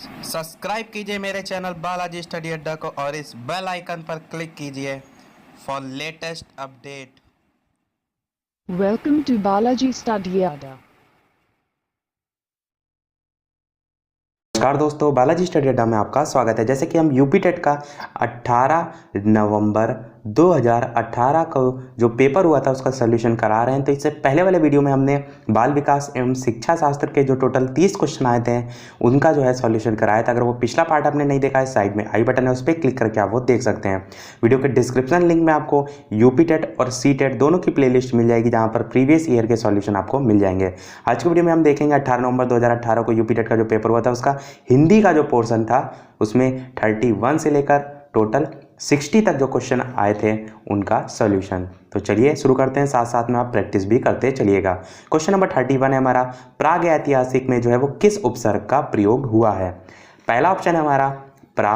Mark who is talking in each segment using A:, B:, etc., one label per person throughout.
A: Subscribe कीजिए मेरे channel Balaji study अड्डा को और इस बेल आइकन पर क्लिक कीजिए for latest update.
B: Welcome to Balaji Study Adda.
C: नमस्कार दोस्तों, बालाजी स्टडी अड्डा में आपका स्वागत है। जैसे कि हम यूपी टेट का 18 नवंबर 2018 को जो पेपर हुआ था उसका सोल्यूशन करा रहे हैं। तो इससे पहले वाले वीडियो में हमने बाल विकास एवं शिक्षा शास्त्र के जो टोटल 30 क्वेश्चन आए थे उनका जो है सॉल्यूशन कराया था। अगर वो पिछला पार्ट आपने नहीं देखा है, साइड में आई बटन है, उस पर क्लिक करके आप वो देख सकते हैं। वीडियो के डिस्क्रिप्शन लिंक में आपको यूपी टेट और सी टेट दोनों की प्लेलिस्ट मिल जाएगी, जहाँ पर प्रीवियस ईयर के सॉल्यूशन आपको मिल जाएंगे। आज की वीडियो में हम देखेंगे 18 नवंबर 2018 को यूपी टेट का जो पेपर हुआ था उसका हिंदी का जो पोर्शन था उसमें 31 से लेकर टोटल 60 तक जो क्वेश्चन आए थे उनका सॉल्यूशन। तो चलिए शुरू करते हैं, साथ साथ में आप प्रैक्टिस भी करते चलिएगा। क्वेश्चन नंबर 31 है हमारा, प्राग ऐतिहासिक में जो है वो किस उपसर्ग का प्रयोग हुआ है। पहला ऑप्शन है हमारा प्रा,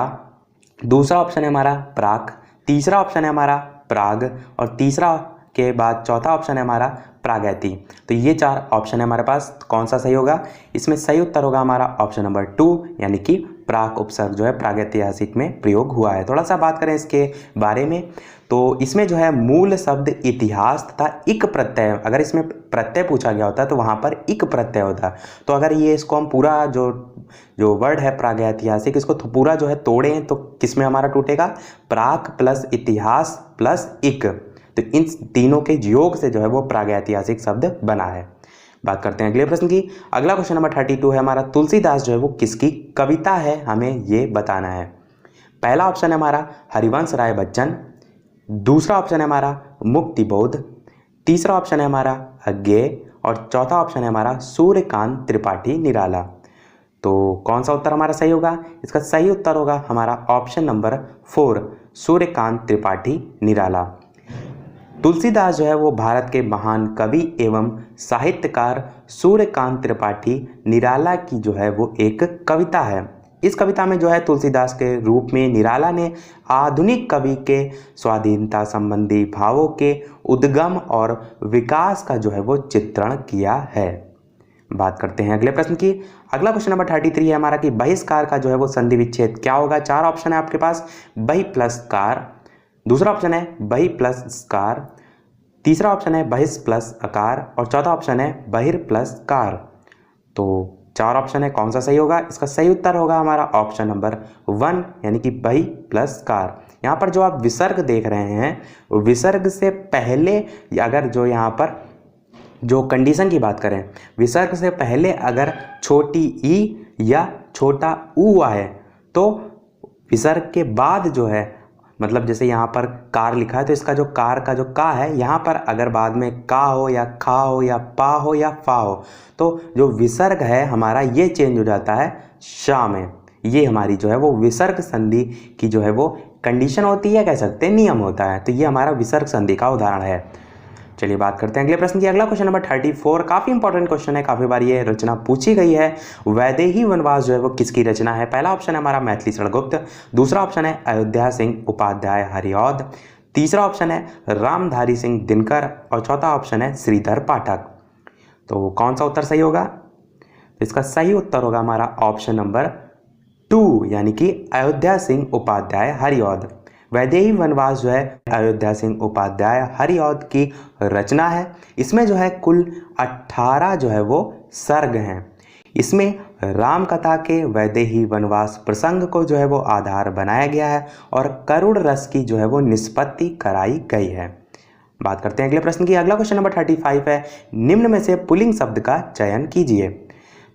C: दूसरा ऑप्शन है हमारा प्राक, तीसरा ऑप्शन है हमारा प्राग और तीसरा के बाद चौथा ऑप्शन है हमारा प्रागैति। तो ये चार ऑप्शन है हमारे पास, कौन सा सही होगा? इसमें सही उत्तर होगा हमारा ऑप्शन नंबर 2, यानी कि प्राक उपसर्ग जो है प्रागैतिहासिक में प्रयोग हुआ है। थोड़ा सा बात करें इसके बारे में, तो इसमें जो है मूल शब्द इतिहास तथा इक प्रत्यय, अगर इसमें प्रत्यय पूछा गया होता तो वहाँ पर इक प्रत्यय होता। तो अगर ये इसको हम पूरा जो वर्ड है प्रागैतिहासिक, इसको पूरा जो है तोड़ें तो किस में हमारा टूटेगा? प्राक प्लस इतिहास प्लस इक। तो इन तीनों के योग से जो है वो प्रागैतिहासिक शब्द बना है। बात करते हैं अगले प्रश्न की। अगला क्वेश्चन नंबर 32 है हमारा, तुलसीदास जो है वो किसकी कविता है, हमें ये बताना है। पहला ऑप्शन है हमारा हरिवंश राय बच्चन, दूसरा ऑप्शन है हमारा मुक्तिबोध, तीसरा ऑप्शन है हमारा अज्ञेय और चौथा ऑप्शन है हमारा सूर्यकांत त्रिपाठी निराला। तो कौन सा उत्तर हमारा सही होगा? इसका सही उत्तर होगा हमारा ऑप्शन नंबर 4, सूर्यकांत त्रिपाठी निराला। तुलसीदास जो है वो भारत के महान कवि एवं साहित्यकार सूर्यकांत त्रिपाठी निराला की जो है वो एक कविता है। इस कविता में जो है तुलसीदास के रूप में निराला ने आधुनिक कवि के स्वाधीनता संबंधी भावों के उद्गम और विकास का जो है वो चित्रण किया है। बात करते हैं अगले प्रश्न की। अगला क्वेश्चन नंबर 33 है हमारा कि बहिष्कार का जो है वो संधि विच्छेद क्या होगा। चार ऑप्शन है आपके पास, बहि प्लस कार, दूसरा ऑप्शन है बहि प्लस कार, तीसरा ऑप्शन है बहिष प्लस अकार और चौथा ऑप्शन है बहिर प्लस कार। तो चार ऑप्शन है, कौन सा सही होगा? इसका सही उत्तर होगा हमारा ऑप्शन नंबर 1, यानी कि बहि प्लस कार। यहाँ पर जो आप विसर्ग देख रहे हैं, विसर्ग से पहले अगर जो यहाँ पर जो कंडीशन की बात करें, विसर्ग से पहले अगर छोटी ई या छोटा ऊ आए तो विसर्ग के बाद जो है, मतलब जैसे यहाँ पर कार लिखा है तो इसका जो कार का जो का है, यहाँ पर अगर बाद में का हो या खा हो या पा हो या फा हो तो जो विसर्ग है हमारा ये चेंज हो जाता है शा में। ये हमारी जो है वो विसर्ग संधि की जो है वो कंडीशन होती है, कह सकते हैं नियम होता है। तो ये हमारा विसर्ग संधि का उदाहरण है। चलिए बात करते हैं अगले प्रश्न की। अगला क्वेश्चन नंबर 34 काफ़ी इंपॉर्टेंट क्वेश्चन है, काफ़ी बार ये रचना पूछी गई है। वैदेही वनवास जो है वो किसकी रचना है। पहला ऑप्शन है हमारा मैथिली शरण गुप्त, दूसरा ऑप्शन है अयोध्या सिंह उपाध्याय हरिऔध, तीसरा ऑप्शन है रामधारी सिंह दिनकर और चौथा ऑप्शन है श्रीधर पाठक। तो कौन सा उत्तर सही होगा? इसका सही उत्तर होगा हमारा ऑप्शन नंबर 2, यानी कि अयोध्या सिंह उपाध्याय हरिऔध। वैदेही वनवास जो है अयोध्या सिंह उपाध्याय हरिऔध की रचना है। इसमें जो है कुल 18 जो है वो सर्ग हैं। इसमें राम कथा के वैदेही वनवास प्रसंग को जो है वो आधार बनाया गया है और करुण रस की जो है वो निष्पत्ति कराई गई है। बात करते हैं अगले प्रश्न की। अगला क्वेश्चन नंबर 35 है, निम्न में से पुल्लिंग शब्द का चयन कीजिए।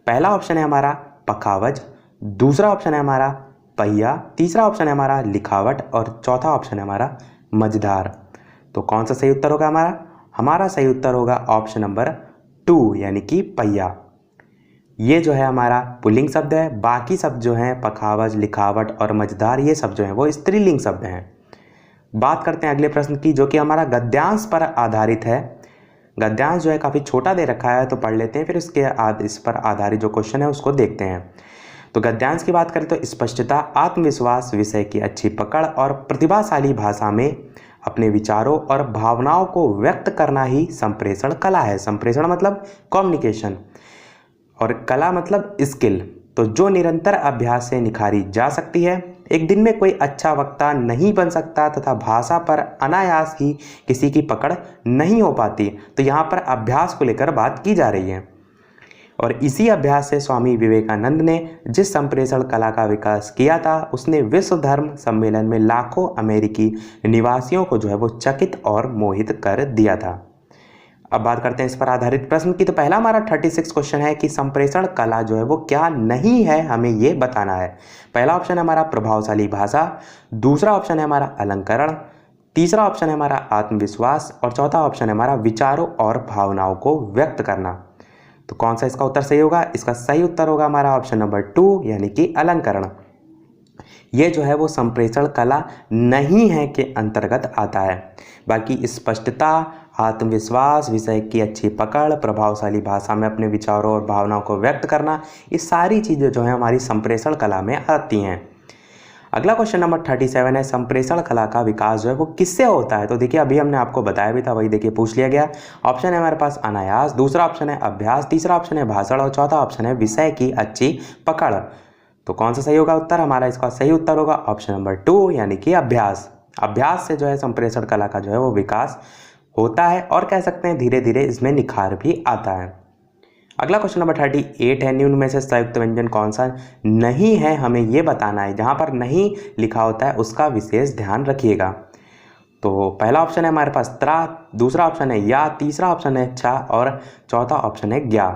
C: पहला ऑप्शन है हमारा पखावज, दूसरा ऑप्शन है हमारा पहिया, तीसरा ऑप्शन है हमारा लिखावट और चौथा ऑप्शन है हमारा मझधार। तो कौन सा सही उत्तर होगा हमारा? हमारा सही उत्तर होगा ऑप्शन नंबर 2, यानी कि पहिया। ये जो है हमारा पुल्लिंग शब्द है, बाकी शब्द जो हैं पखावज, लिखावट और मझधार ये सब जो हैं वो स्त्रीलिंग शब्द हैं। बात करते हैं अगले प्रश्न की, जो कि हमारा गद्यांश पर आधारित है। गद्यांश जो है काफ़ी छोटा दे रखा है तो पढ़ लेते हैं, फिर इस पर आधारित जो क्वेश्चन है उसको देखते हैं। तो गद्यांश की बात करें तो स्पष्टता, आत्मविश्वास, विषय की अच्छी पकड़ और प्रतिभाशाली भाषा में अपने विचारों और भावनाओं को व्यक्त करना ही संप्रेषण कला है। संप्रेषण मतलब कम्युनिकेशन और कला मतलब स्किल। तो जो निरंतर अभ्यास से निखारी जा सकती है। एक दिन में कोई अच्छा वक्ता नहीं बन सकता तथा भाषा पर अनायास ही किसी की पकड़ नहीं हो पाती। तो यहाँ पर अभ्यास को लेकर बात की जा रही है और इसी अभ्यास से स्वामी विवेकानंद ने जिस संप्रेषण कला का विकास किया था उसने विश्व धर्म सम्मेलन में लाखों अमेरिकी निवासियों को जो है वो चकित और मोहित कर दिया था। अब बात करते हैं इस पर आधारित प्रश्न की। तो पहला हमारा 36 क्वेश्चन है कि संप्रेषण कला जो है वो क्या नहीं है, हमें ये बताना है। पहला ऑप्शन है हमारा प्रभावशाली भाषा, दूसरा ऑप्शन है हमारा अलंकरण, तीसरा ऑप्शन है हमारा आत्मविश्वास और चौथा ऑप्शन है हमारा विचारों और भावनाओं को व्यक्त करना। तो कौन सा इसका उत्तर सही होगा? इसका सही उत्तर होगा हमारा ऑप्शन नंबर 2 यानी कि अलंकरण। ये जो है वो संप्रेषण कला नहीं है के अंतर्गत आता है। बाकी स्पष्टता, आत्मविश्वास, विषय की अच्छी पकड़, प्रभावशाली भाषा में अपने विचारों और भावनाओं को व्यक्त करना, ये सारी चीज़ें जो है हमारी संप्रेषण कला में आती हैं। अगला क्वेश्चन नंबर 37 है संप्रेषण कला का विकास जो है वो किससे होता है? तो देखिए अभी हमने आपको बताया भी था, वही देखिए पूछ लिया गया। ऑप्शन है हमारे पास अनायास, दूसरा ऑप्शन है अभ्यास, तीसरा ऑप्शन है भाषण और चौथा ऑप्शन है विषय की अच्छी पकड़। तो कौन सा सही होगा उत्तर? हमारा इसका सही उत्तर होगा ऑप्शन नंबर 2 यानी कि अभ्यास। अभ्यास से जो है संप्रेषण कला का जो है वो विकास होता है और कह सकते हैं धीरे धीरे इसमें निखार भी आता है। अगला क्वेश्चन नंबर 38 है निम्न में से संयुक्त व्यंजन कौन सा नहीं है, हमें ये बताना है। जहाँ पर नहीं लिखा होता है उसका विशेष ध्यान रखिएगा। तो पहला ऑप्शन है हमारे पास त्रा, दूसरा ऑप्शन है या, तीसरा ऑप्शन है छा और चौथा ऑप्शन है ज्ञा।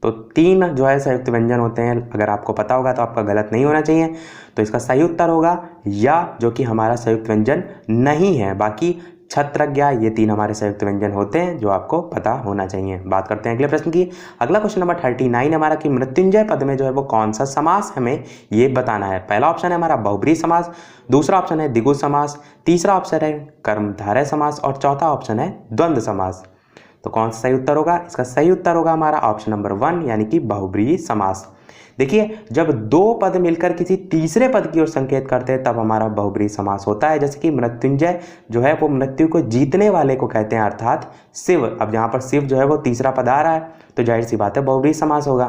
C: तो 3 जो है संयुक्त व्यंजन होते हैं, अगर आपको पता होगा तो आपका गलत नहीं होना चाहिए। तो इसका सही उत्तर होगा या, जो कि हमारा संयुक्त व्यंजन नहीं है। बाकी छत्रज्ञा, ये 3 हमारे संयुक्त व्यंजन होते हैं जो आपको पता होना चाहिए। बात करते हैं अगले प्रश्न की। अगला क्वेश्चन नंबर 39 हमारा कि मृत्युंजय पद में जो है वो कौन सा समास हमें ये बताना है। पहला ऑप्शन है हमारा बहुब्रीहि समास, दूसरा ऑप्शन है द्विगु समास, तीसरा ऑप्शन है कर्मधारय समास और चौथा ऑप्शन है द्वंद्व समास। तो कौन सा सही उत्तर होगा? इसका सही उत्तर होगा हमारा ऑप्शन नंबर 1 यानी कि बहुब्रीहि समास। देखिए जब 2 पद मिलकर किसी तीसरे पद की ओर संकेत करते हैं तब हमारा बहुब्रीहि समास होता है। जैसे कि मृत्युंजय जो है वो मृत्यु को जीतने वाले को कहते हैं अर्थात शिव। अब यहाँ पर शिव जो है वो तीसरा पद आ रहा है तो जाहिर सी बात है बहुब्रीहि समास होगा।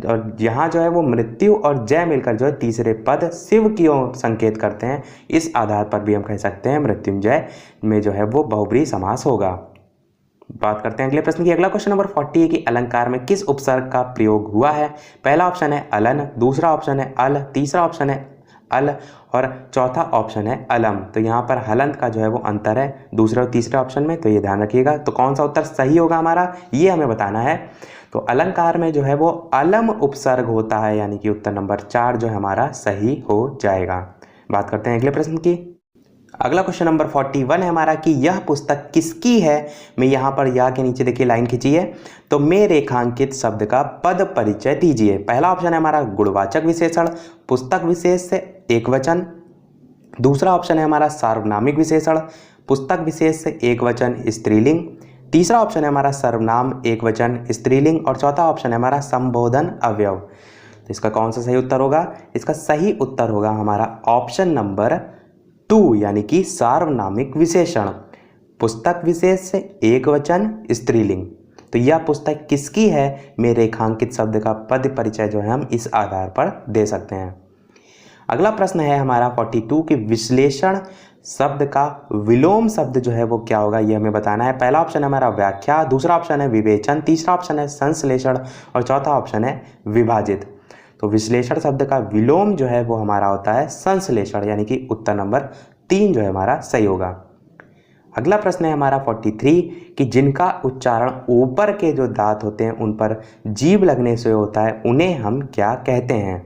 C: और यहाँ जो है वो मृत्यु और जय मिलकर जो है तीसरे पद शिव की ओर संकेत करते हैं। इस आधार पर भी हम कह सकते हैं मृत्युंजय में जो है वो बहुब्रीहि समास होगा। बात करते हैं अगले प्रश्न की। अगला क्वेश्चन नंबर 40 है कि अलंकार में किस उपसर्ग का प्रयोग हुआ है। पहला ऑप्शन है अलन, दूसरा ऑप्शन है अल, तीसरा ऑप्शन है अल और चौथा ऑप्शन है अलम। तो यहाँ पर हलंत का जो है वो अंतर है दूसरे और तीसरे ऑप्शन में, तो ये ध्यान रखिएगा। तो कौन सा उत्तर सही होगा हमारा, ये हमें बताना है। तो अलंकार में जो है वो अलम उपसर्ग होता है यानी कि उत्तर नंबर 4 जो है हमारा सही हो जाएगा। बात करते हैं अगले प्रश्न की। अगला क्वेश्चन नंबर 41 है हमारा कि यह पुस्तक किसकी है। मैं यहाँ पर या के नीचे देखिए लाइन खींची है, तो में रेखांकित शब्द का पद परिचय दीजिए। पहला ऑप्शन है हमारा गुणवाचक विशेषण, पुस्तक विशेष से एकवचन, दूसरा ऑप्शन है हमारा सार्वनामिक विशेषण, पुस्तक विशेष से एकवचन स्त्रीलिंग, तीसरा ऑप्शन है हमारा सर्वनाम एकवचन स्त्रीलिंग और चौथा ऑप्शन है हमारा संबोधन अवयव। तो इसका कौन सा सही उत्तर होगा? इसका सही उत्तर होगा हमारा ऑप्शन नंबर 2 यानी कि सार्वनामिक विशेषण, पुस्तक विशेष से एकवचन स्त्रीलिंग। तो यह पुस्तक किसकी है में रेखांकित शब्द का पद परिचय जो है हम इस आधार पर दे सकते हैं। अगला प्रश्न है हमारा 42 कि विश्लेषण शब्द का विलोम शब्द जो है वो क्या होगा, ये हमें बताना है। पहला ऑप्शन है हमारा व्याख्या, दूसरा ऑप्शन है विवेचन, तीसरा ऑप्शन है संश्लेषण और चौथा ऑप्शन है विभाजित। तो विश्लेषण शब्द का विलोम जो है वो हमारा होता है संश्लेषण यानी कि उत्तर नंबर 3 जो है हमारा सही होगा। अगला प्रश्न है हमारा 43 कि जिनका उच्चारण ऊपर के जो दांत होते हैं उन पर जीभ लगने से होता है उन्हें हम क्या कहते हैं।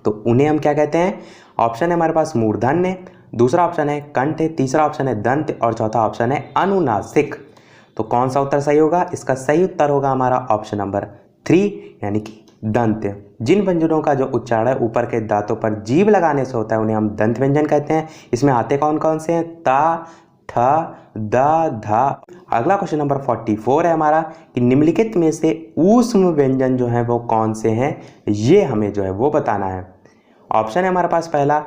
C: तो उन्हें हम क्या कहते हैं? ऑप्शन है हमारे पास मूर्धन्य, दूसरा ऑप्शन है कंठ, तीसरा ऑप्शन है दंत और चौथा ऑप्शन है अनुनासिक। तो कौन सा उत्तर सही होगा? इसका सही उत्तर होगा हमारा ऑप्शन नंबर 3 यानी कि दंत। जिन व्यंजनों का जो उच्चारण ऊपर के दांतों पर जीभ लगाने से होता है उन्हें हम दंत व्यंजन कहते हैं। इसमें आते कौन कौन से हैं? ता, ठ, द, ध। अगला क्वेश्चन नंबर 44 है हमारा कि निम्नलिखित में से ऊष्म व्यंजन जो है वो कौन से हैं, ये हमें जो है वो बताना है। ऑप्शन है हमारे पास पहला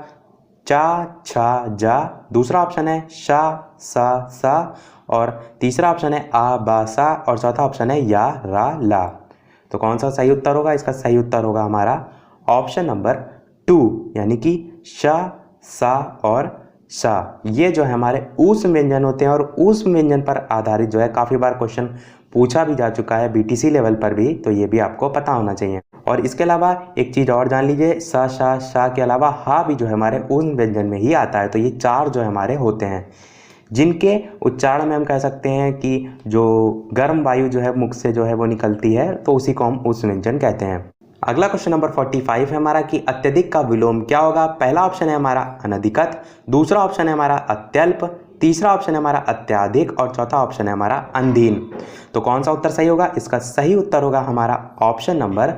C: चा, छा, जा, दूसरा ऑप्शन है शा, सा, सा और तीसरा ऑप्शन है आ, बा, सा और चौथा ऑप्शन है या, रा, ला। तो कौन सा सही उत्तर होगा? इसका सही उत्तर होगा हमारा ऑप्शन नंबर 2 यानी कि श, सा और सा। ये जो है हमारे ऊष्म व्यंजन होते हैं और ऊष्म व्यंजन पर आधारित जो है काफ़ी बार क्वेश्चन पूछा भी जा चुका है बीटीसी लेवल पर भी, तो ये भी आपको पता होना चाहिए। और इसके अलावा एक चीज़ और जान लीजिए, स, श, श के अलावा हा भी जो है हमारे ऊष्म व्यंजन में ही आता है। तो ये 4 जो हमारे होते हैं जिनके उच्चारण में हम कह सकते हैं कि जो गर्म वायु जो है मुख से जो है वो निकलती है, तो उसी को हम ऊष्म व्यंजन कहते हैं। अगला क्वेश्चन नंबर 45 है हमारा कि अत्यधिक का विलोम क्या होगा। पहला ऑप्शन है हमारा अनधिकत, दूसरा ऑप्शन है हमारा अत्यल्प, तीसरा ऑप्शन है हमारा अत्याधिक और चौथा ऑप्शन है हमारा अनधीन। तो कौन सा उत्तर सही होगा? इसका सही उत्तर होगा हमारा ऑप्शन नंबर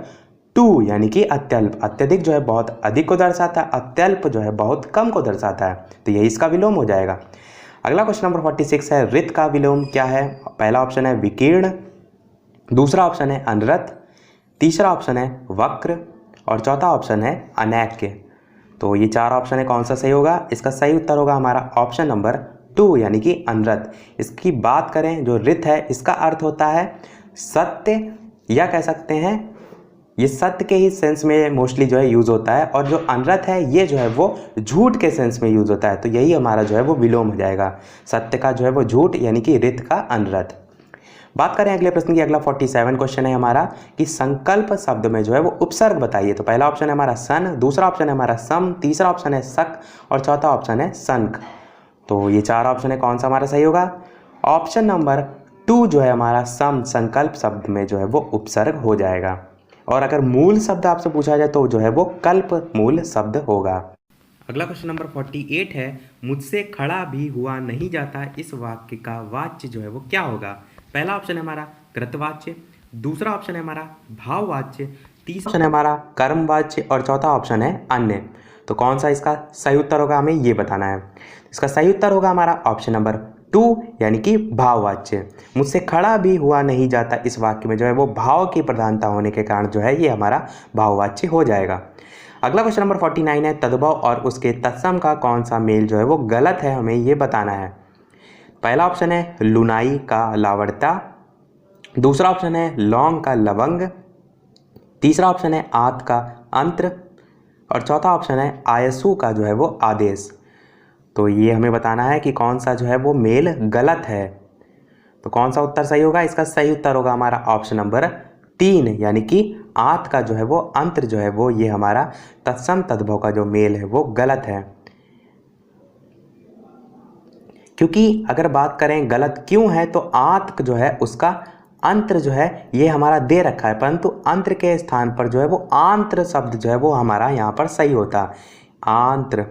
C: 2 यानी कि अत्यल्प। अत्यधिक जो है बहुत अधिक को दर्शाता है, अत्यल्प जो है बहुत कम को दर्शाता है, तो यही इसका विलोम हो जाएगा। अगला क्वेश्चन नंबर 46 है ऋत का विलोम क्या है। पहला ऑप्शन है विकीर्ण, दूसरा ऑप्शन है अनरत, तीसरा ऑप्शन है वक्र और चौथा ऑप्शन है अनैक्य। तो ये 4 ऑप्शन है, कौन सा सही होगा? इसका सही उत्तर होगा हमारा ऑप्शन नंबर 2 यानी कि अनरत। इसकी बात करें, जो ऋत है इसका अर्थ होता है सत्य, या कह सकते हैं ये सत्य के ही सेंस में मोस्टली जो है यूज़ होता है, और जो अनरत है ये जो है वो झूठ के सेंस में यूज़ होता है। तो यही हमारा जो है वो विलोम हो जाएगा, सत्य का जो है वो झूठ यानी कि ऋत का अनरत। बात करें अगले प्रश्न की, अगला 47 क्वेश्चन है हमारा कि संकल्प शब्द में जो है वो उपसर्ग बताइए। तो पहला ऑप्शन है हमारा सन, दूसरा ऑप्शन है हमारा सम, तीसरा ऑप्शन है सक और चौथा ऑप्शन है संक। तो ये 4 ऑप्शन है, कौन सा हमारा सही होगा? ऑप्शन नंबर 2 जो है हमारा सम संकल्प शब्द में जो है वो उपसर्ग हो जाएगा। और अगर मूल शब्द आपसे पूछा जाए तो जो है वो कल्प मूल शब्द होगा। अगला क्वेश्चन नंबर 48 है मुझसे खड़ा भी हुआ नहीं जाता, इस वाक्य का वाच्य जो है वो क्या होगा। पहला ऑप्शन है हमारा कृतवाच्य, दूसरा ऑप्शन है हमारा भाववाच्य, तीसरा ऑप्शन है हमारा कर्मवाच्य और चौथा ऑप्शन है अन्य। तो कौन सा इसका सही उत्तर होगा, हमें ये बताना है। इसका सही उत्तर होगा हमारा ऑप्शन नंबर 2 यानी कि भाववाच्य। मुझसे खड़ा भी हुआ नहीं जाता, इस वाक्य में जो है वो भाव की प्रधानता होने के कारण जो है ये हमारा भाववाच्य हो जाएगा। अगला क्वेश्चन नंबर 49 है तद्भव और उसके तत्सम का कौन सा मेल जो है वो गलत है, हमें ये बताना है। पहला ऑप्शन है लुनाई का लावड़ता, दूसरा ऑप्शन है लौंग का लवंग, तीसरा ऑप्शन है आत का अंत्र और चौथा ऑप्शन है आयसु का जो है वो आदेश। तो ये हमें बताना है कि कौन सा जो है वो मेल गलत है। तो कौन सा उत्तर सही होगा? इसका सही उत्तर होगा हमारा ऑप्शन नंबर 3 यानी कि आत का जो है वो अंतर जो है वो ये हमारा तत्सम तद्भव का जो मेल है वो गलत है। क्योंकि अगर बात करें गलत क्यों है, तो आत जो है उसका अंतर जो है ये हमारा दे रखा है, परंतु अंतर के स्थान पर जो है वो आंत्र शब्द जो है वो हमारा यहाँ पर सही होता, आंत्र।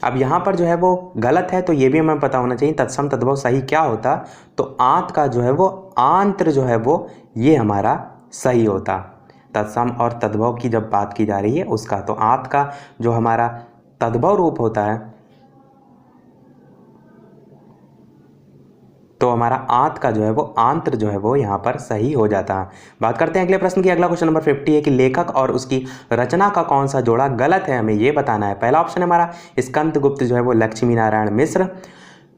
C: अब यहाँ पर जो है वो गलत है, तो ये भी हमें पता होना चाहिए तत्सम तद्भव सही क्या होता। तो आंत का जो है वो आंत्र जो है वो ये हमारा सही होता। तत्सम और तद्भव की जब बात की जा रही है उसका, तो आंत का जो हमारा तद्भव रूप होता है तो हमारा आंत का जो है वो आंत्र जो है वो यहाँ पर सही हो जाता। बात करते हैं अगले प्रश्न की। अगला क्वेश्चन नंबर 50 है कि लेखक और उसकी रचना का कौन सा जोड़ा गलत है, हमें ये बताना है। पहला ऑप्शन है हमारा स्कंदगुप्त जो है वो लक्ष्मी नारायण मिश्र,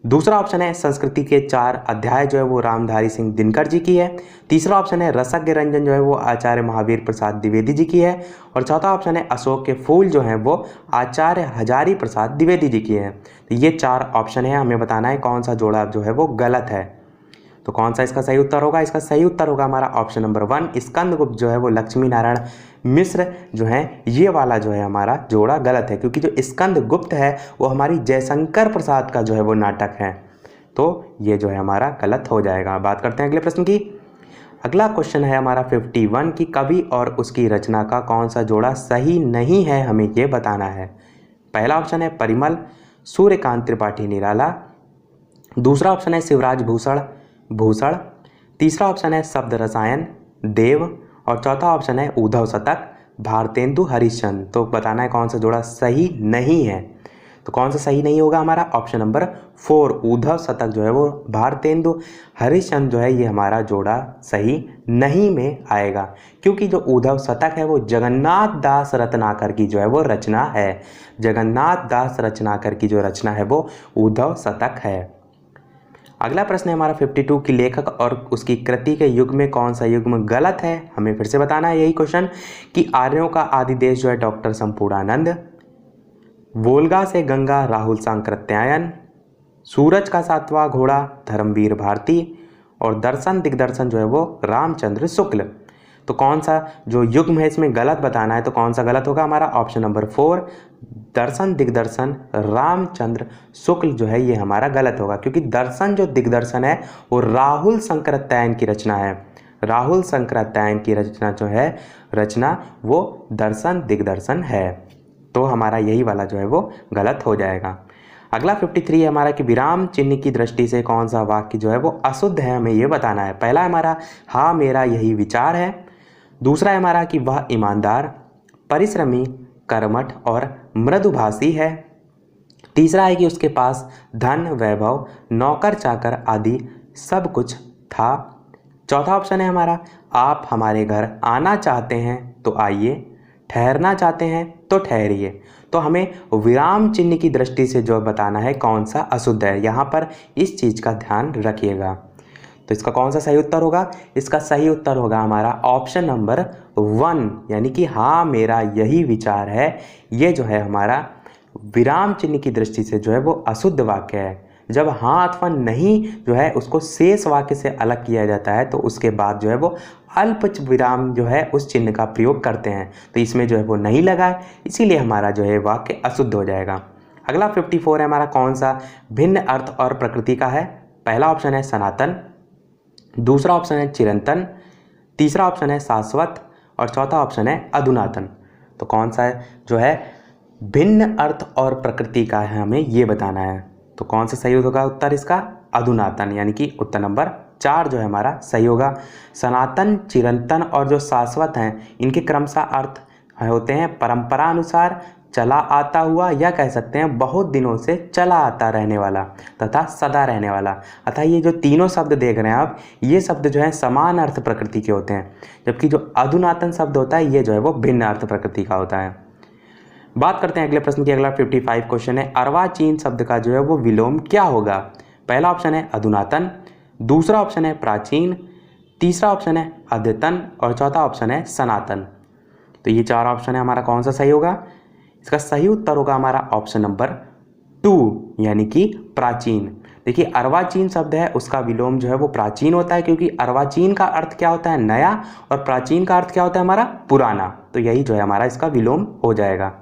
C: दूसरा ऑप्शन है संस्कृति के 4 अध्याय जो है वो रामधारी सिंह दिनकर जी की है, तीसरा ऑप्शन है रसज्ञ रंजन जो है वो आचार्य महावीर प्रसाद द्विवेदी जी की है और चौथा ऑप्शन है अशोक के फूल जो है वो आचार्य हजारी प्रसाद द्विवेदी जी की है। तो ये 4 ऑप्शन है, हमें बताना है कौन सा जोड़ा जो है वो गलत है। तो कौन सा इसका सही उत्तर होगा? इसका सही उत्तर होगा हमारा ऑप्शन नंबर 1 स्कंदगुप्त जो है वो लक्ष्मी नारायण मिश्र जो है ये वाला जो है हमारा जोड़ा गलत है, क्योंकि जो स्कंदगुप्त है वो हमारी जयशंकर प्रसाद का जो है वो नाटक है, तो ये जो है हमारा गलत हो जाएगा। बात करते हैं अगले प्रश्न की। अगला क्वेश्चन है हमारा 51 की कवि और उसकी रचना का कौन सा जोड़ा सही नहीं है, हमें ये बताना है। पहला ऑप्शन है परिमल सूर्यकांत त्रिपाठी निराला, दूसरा ऑप्शन है शिवराज भूषण, तीसरा ऑप्शन है शब्द रसायन देव और चौथा ऑप्शन है उद्धव शतक भारतेंदु हरिश्चंद्र। तो बताना है कौन सा जोड़ा सही नहीं है। तो कौन सा सही नहीं होगा हमारा? ऑप्शन नंबर 4 उद्धव शतक जो है वो भारतेंदु हरिश्चंद्र जो है ये हमारा जोड़ा सही नहीं में आएगा, क्योंकि जो उद्धव शतक है वो जगन्नाथ दास रत्नाकर की जो है वो रचना है। जगन्नाथ दास रत्नाकर की जो रचना है वो उद्धव शतक है। अगला प्रश्न है हमारा 52 कि लेखक और उसकी कृति के युग में कौन सा युग्म गलत है। हमें फिर से बताना है यही क्वेश्चन कि आर्यों का आदि देश जो है डॉक्टर संपूर्णानंद, वोल्गा से गंगा राहुल सांकृत्यायन, सूरज का सातवां घोड़ा धर्मवीर भारती और दर्शन दिग्दर्शन जो है वो रामचंद्र शुक्ल। तो कौन सा जो युग्म है इसमें गलत बताना है, तो कौन सा गलत होगा हमारा ऑप्शन नंबर 4 दर्शन दिग्दर्शन रामचंद्र शुक्ल जो है ये हमारा गलत होगा, क्योंकि दर्शन जो दिग्दर्शन है वो राहुल सांकृत्यायन की रचना है। राहुल सांकृत्यायन की रचना जो है रचना वो दर्शन दिग्दर्शन है। तो हमारा यही वाला जो है वो गलत हो जाएगा। अगला 53 है हमारा कि विराम चिन्ह की दृष्टि से कौन सा वाक्य जो है वो अशुद्ध है, हमें ये बताना है। पहला है हमारा हाँ मेरा यही विचार है, दूसरा है हमारा कि वह ईमानदार, परिश्रमी, कर्मठ और मृदुभाषी है, तीसरा है कि उसके पास धन, वैभव, नौकर चाकर आदि सब कुछ था, चौथा ऑप्शन है हमारा आप हमारे घर आना चाहते हैं तो आइए, ठहरना चाहते हैं तो ठहरिए। तो हमें विराम चिन्ह की दृष्टि से जो बताना है कौन सा अशुद्ध है, यहाँ पर इस चीज़ का ध्यान रखिएगा। तो इसका कौन सा सही उत्तर होगा, इसका सही उत्तर होगा हमारा ऑप्शन नंबर 1, यानी कि हाँ मेरा यही विचार है। ये जो है हमारा विराम चिन्ह की दृष्टि से जो है वो अशुद्ध वाक्य है। जब हाँ अथवा नहीं जो है उसको शेष वाक्य से अलग किया जाता है तो उसके बाद जो है वो अल्प विराम जो है उस चिन्ह का प्रयोग करते हैं, तो इसमें जो है वो नहीं लगा है, इसीलिए हमारा जो है वाक्य अशुद्ध हो जाएगा। अगला 54 है हमारा कौन सा भिन्न अर्थ और प्रकृति का है। पहला ऑप्शन है सनातन, दूसरा ऑप्शन है चिरंतन, तीसरा ऑप्शन है शाश्वत और चौथा ऑप्शन है अधुनातन। तो कौन सा है जो है भिन्न अर्थ और प्रकृति का है, हमें ये बताना है। तो कौन सा सही होगा उत्तर इसका अधुनातन, यानी कि उत्तर नंबर 4 जो है हमारा सही होगा। सनातन, चिरंतन और जो शाश्वत हैं इनके क्रमशः अर्थ होते हैं परंपरा अनुसार चला आता हुआ, या कह सकते हैं बहुत दिनों से चला आता रहने वाला तथा सदा रहने वाला। अतः ये जो तीनों शब्द देख रहे हैं आप, ये शब्द जो है समान अर्थ प्रकृति के होते हैं, जबकि जो अधुनातन शब्द होता है ये जो है वो भिन्न अर्थ प्रकृति का होता है। बात करते हैं अगले प्रश्न की। अगला 55 क्वेश्चन है अर्वाचीन शब्द का जो है वो विलोम क्या होगा। पहला ऑप्शन है अधुनातन, दूसरा ऑप्शन है प्राचीन, तीसरा ऑप्शन है अद्यतन और चौथा ऑप्शन है सनातन। तो ये 4 ऑप्शन है, हमारा कौन सा सही होगा, इसका सही उत्तर होगा हमारा ऑप्शन नंबर 2, यानी कि प्राचीन। देखिए अर्वाचीन शब्द है उसका विलोम जो है वो प्राचीन होता है, क्योंकि अर्वाचीन का अर्थ क्या होता है नया और प्राचीन का अर्थ क्या होता है हमारा पुराना। तो यही जो है हमारा इसका विलोम हो जाएगा।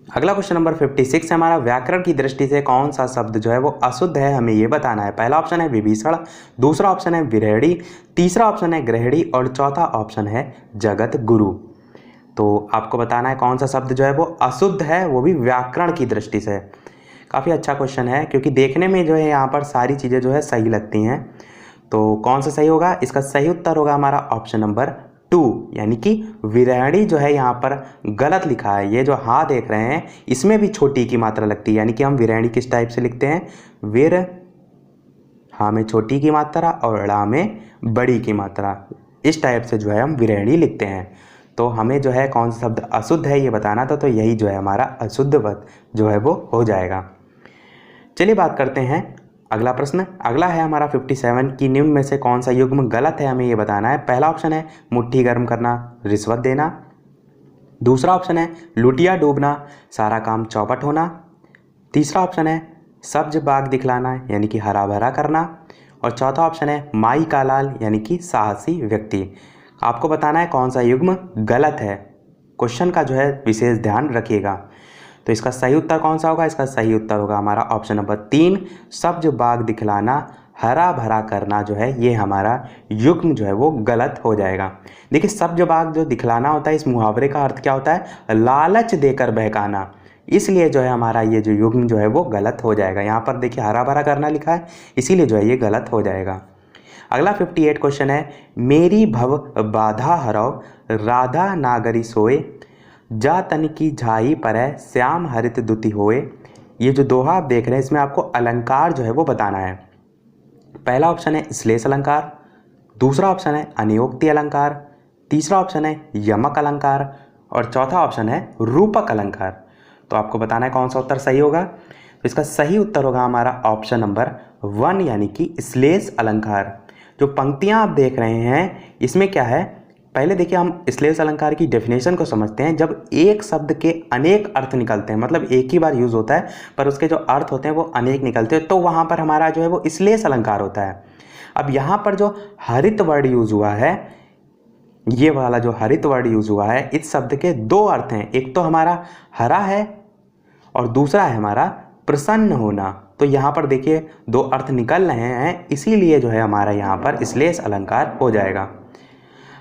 C: अगला क्वेश्चन नंबर 56 है हमारा व्याकरण की दृष्टि से कौन सा शब्द जो है वो अशुद्ध है, हमें ये बताना है। पहला ऑप्शन है विभीषण, दूसरा ऑप्शन है विरहणी, तीसरा ऑप्शन है ग्रहणी और चौथा ऑप्शन है जगत गुरु। तो आपको बताना है कौन सा शब्द जो है वो अशुद्ध है, वो भी व्याकरण की दृष्टि से। काफ़ी अच्छा क्वेश्चन है, क्योंकि देखने में जो है यहाँ पर सारी चीज़ें जो है सही लगती हैं। तो कौन सा सही होगा, इसका सही उत्तर होगा हमारा ऑप्शन नंबर 2, यानी कि विरहणी जो है यहाँ पर गलत लिखा है। ये जो हाँ देख रहे हैं इसमें भी छोटी की मात्रा लगती है, यानी कि हम विरहणी किस टाइप से लिखते हैं, विर हाँ में छोटी की मात्रा और ड़ा में बड़ी की मात्रा, इस टाइप से जो है हम विरहणी लिखते हैं। तो हमें जो है कौन सा शब्द अशुद्ध है ये बताना था, तो यही जो है हमारा अशुद्ध वद जो है वो हो जाएगा। चलिए बात करते हैं अगला प्रश्न। अगला है हमारा 57 की निम्न में से कौन सा युग्म गलत है, हमें ये बताना है। पहला ऑप्शन है मुट्ठी गर्म करना, रिश्वत देना, दूसरा ऑप्शन है लुटिया डूबना, सारा काम चौपट होना, तीसरा ऑप्शन है सब्ज बाग दिखलाना यानी कि हरा भरा करना और चौथा ऑप्शन है माई का लाल यानी कि साहसी व्यक्ति। आपको बताना है कौन सा युग्म गलत है, क्वेश्चन का जो है विशेष ध्यान रखिएगा। तो इसका सही उत्तर कौन सा होगा, इसका सही उत्तर होगा हमारा ऑप्शन नंबर 3, सब्ज बाग दिखलाना हरा भरा करना जो है ये हमारा युग्म जो है वो गलत हो जाएगा। देखिए सब्ज बाग जो दिखलाना होता है, इस मुहावरे का अर्थ क्या होता है, लालच देकर बहकाना, इसलिए जो है हमारा ये जो युग्म जो है वो गलत हो जाएगा। यहाँ पर देखिए हरा भरा करना लिखा है, इसीलिए जो है ये गलत हो जाएगा। अगला 58 क्वेश्चन है मेरी भव बाधा हरव राधा नागरी सोए, जा तन की झाई पर श्याम हरित दुति होए। ये जो दोहा आप देख रहे हैं इसमें आपको अलंकार जो है वो बताना है। पहला ऑप्शन है श्लेष अलंकार, दूसरा ऑप्शन है अनियोक्ति अलंकार, तीसरा ऑप्शन है यमक अलंकार और चौथा ऑप्शन है रूपक अलंकार। तो आपको बताना है कौन सा उत्तर सही होगा। तो इसका सही उत्तर होगा हमारा ऑप्शन नंबर वन यानी कि श्लेष अलंकार। जो पंक्तियां आप देख रहे हैं इसमें क्या है, पहले देखिए हम श्लेष अलंकार की डेफिनेशन को समझते हैं। जब एक शब्द के अनेक अर्थ निकलते हैं, मतलब एक ही बार यूज होता है पर उसके जो अर्थ होते हैं वो अनेक निकलते हैं, तो वहां पर हमारा जो है वो श्लेष अलंकार होता है। अब यहां पर जो हरित वर्ड यूज हुआ है, ये वाला जो हरित वर्ड यूज हुआ है, इस शब्द के दो अर्थ हैं। एक तो हमारा हरा है और दूसरा है हमारा प्रसन्न होना। तो यहाँ पर देखिए दो अर्थ निकल रहे हैं, इसीलिए जो है हमारा यहाँ पर श्लेष अलंकार हो जाएगा।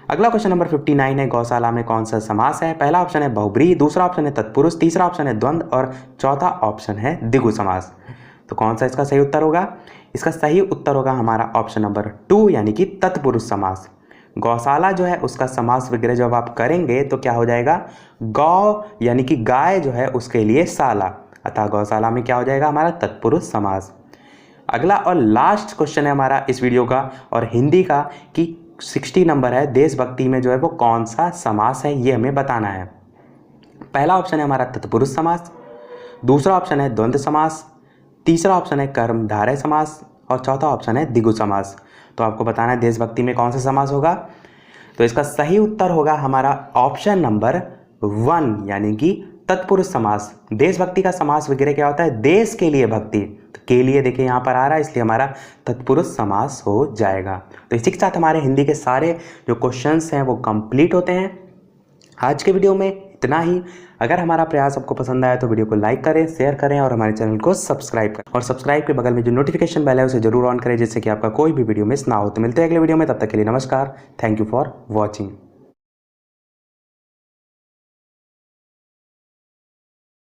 C: अगला क्वेश्चन नंबर 59 है, गौशाला में कौन सा समास है? पहला ऑप्शन है बहुब्रीहि, दूसरा ऑप्शन है तत्पुरुष, तीसरा ऑप्शन है द्वंद्व और चौथा ऑप्शन है द्विगु समास। तो कौन सा इसका सही उत्तर होगा? इसका सही उत्तर होगा हमारा ऑप्शन नंबर 2 यानी कि तत्पुरुष समास। गौशाला जो है उसका समास वगैरह जब आप करेंगे तो क्या हो जाएगा, गौ यानी कि गाय जो है उसके लिए शाला, अतः गौशाला में क्या हो जाएगा हमारा तत्पुरुष समास। अगला और लास्ट क्वेश्चन है हमारा इस वीडियो का और हिंदी का कि 60 नंबर है, देशभक्ति में जो है वो कौन सा समास है ये हमें बताना है। पहला ऑप्शन है हमारा तत्पुरुष समास, दूसरा ऑप्शन है द्वंद्व समास, तीसरा ऑप्शन है कर्मधारय समास और चौथा ऑप्शन है द्विगु समास। तो आपको बताना है देशभक्ति में कौन सा समास होगा। तो इसका सही उत्तर होगा हमारा ऑप्शन नंबर 1 यानी कि तत्पुरुष समास। देशभक्ति का समास वगैरह क्या होता है, देश के लिए भक्ति, तो के लिए देखिए यहाँ पर आ रहा है, इसलिए हमारा तत्पुरुष समास हो जाएगा। तो इसी के साथ हमारे हिंदी के सारे जो क्वेश्चंस हैं वो कंप्लीट होते हैं। आज के वीडियो में इतना ही। अगर हमारा प्रयास आपको पसंद आया तो वीडियो को लाइक करें, शेयर करें और हमारे चैनल को सब्सक्राइब करें। और सब्सक्राइब के बगल में जो नोटिफिकेशन बेल है उसे जरूर ऑन करें, जिससे कि आपका कोई भी वीडियो मिस ना हो। तो मिलते हैं अगले वीडियो में, तब तक के लिए नमस्कार। Thank you for watching.